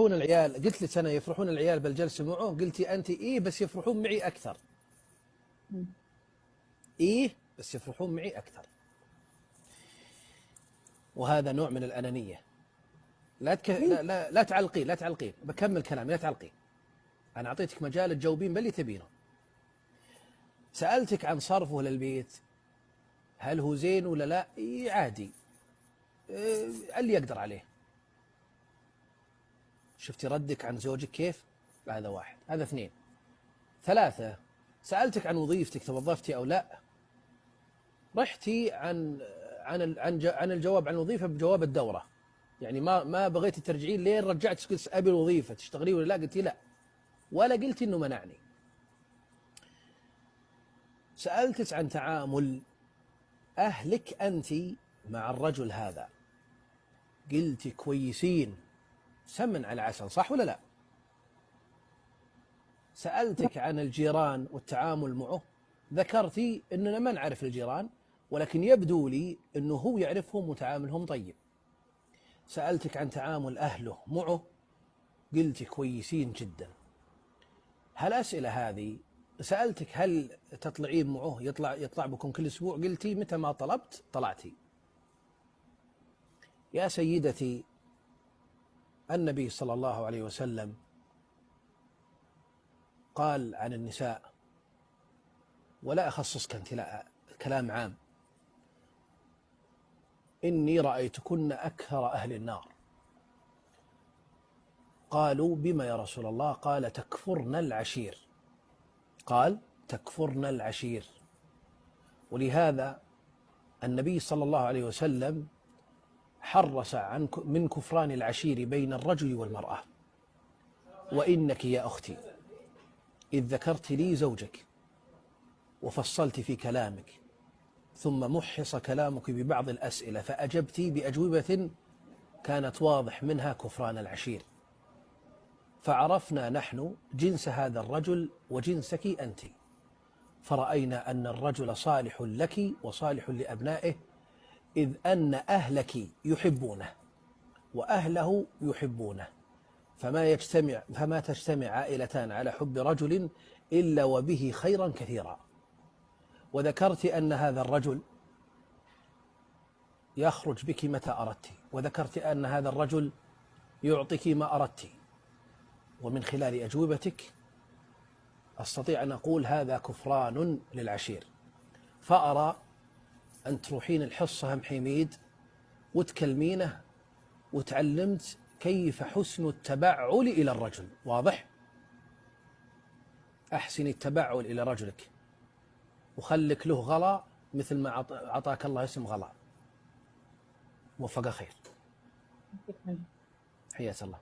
يفرحون العيال، قلت لك أنا يفرحون العيال بالجلسة معه، قلتي أنت إيه بس يفرحون معي أكثر. إيه بس يفرحون معي أكثر. وهذا نوع من الأنانية. لا تعلقين، لا تعلقين، بكمل كلامي، لا تعلقين. أنا أعطيتك مجال تجاوبين باللي تبينه. سألتك عن صرفه للبيت، هل هو زين ولا لا؟ إيه عادي، اللي يقدر عليه. شفتي ردك عن زوجك كيف؟ هذا واحد. هذا اثنين. ثلاثة، سألتك عن وظيفتك توظفتي أو لا، رحتي عن الجواب عن الوظيفة بجواب الدورة. يعني ما بغيتي ترجعين لين رجعت قلت أبي الوظيفة تشتغلي ولا لا، قلتي لا، ولا قلتي إنه منعني. سألتك عن تعامل أهلك أنت مع الرجل هذا، قلتي كويسين، سمن على عسل، صح ولا لا؟ سألتك عن الجيران والتعامل معه، ذكرتي أننا ما نعرف الجيران، ولكن يبدو لي أنه هو يعرفهم وتعاملهم طيب. سألتك عن تعامل أهله معه، قلتي كويسين جدا. هالأسئلة هذه سألتك هل تطلعين معه، يطلع بكم كل أسبوع، قلتي متى ما طلبت طلعتي. يا سيدتي، النبي صلى الله عليه وسلم قال عن النساء، ولا أخصصك أنت، لا، كلام عام، إني رأيتكن أكثر أهل النار. قالوا بما يا رسول الله؟ قال تكفرن العشير. قال تكفرن العشير. ولهذا النبي صلى الله عليه وسلم حرص من كفران العشير بين الرجل والمرأة. وإنك يا أختي إذ ذكرت لي زوجك وفصلت في كلامك، ثم محص كلامك ببعض الأسئلة فأجبت بأجوبة كانت واضح منها كفران العشير، فعرفنا نحن جنس هذا الرجل وجنسك أنت، فرأينا أن الرجل صالح لك وصالح لأبنائه، إذ أن أهلك يحبونه وأهله يحبونه، فما تجتمع عائلتان على حب رجل إلا وبه خيرا كثيرا. وذكرت أن هذا الرجل يخرج بك متى أردت، وذكرت أن هذا الرجل يعطيك ما أردت. ومن خلال أجوبتك أستطيع أن أقول هذا كفران للعشير. فأرى أن تروحين الحصة هم حميد وتكلمينه، وتعلمت كيف حسن التبعل إلى الرجل. واضح؟ أحسن التبعل إلى رجلك، وخلك له غلا مثل ما عطاك الله اسم غلا. وفق خير. حياك الله.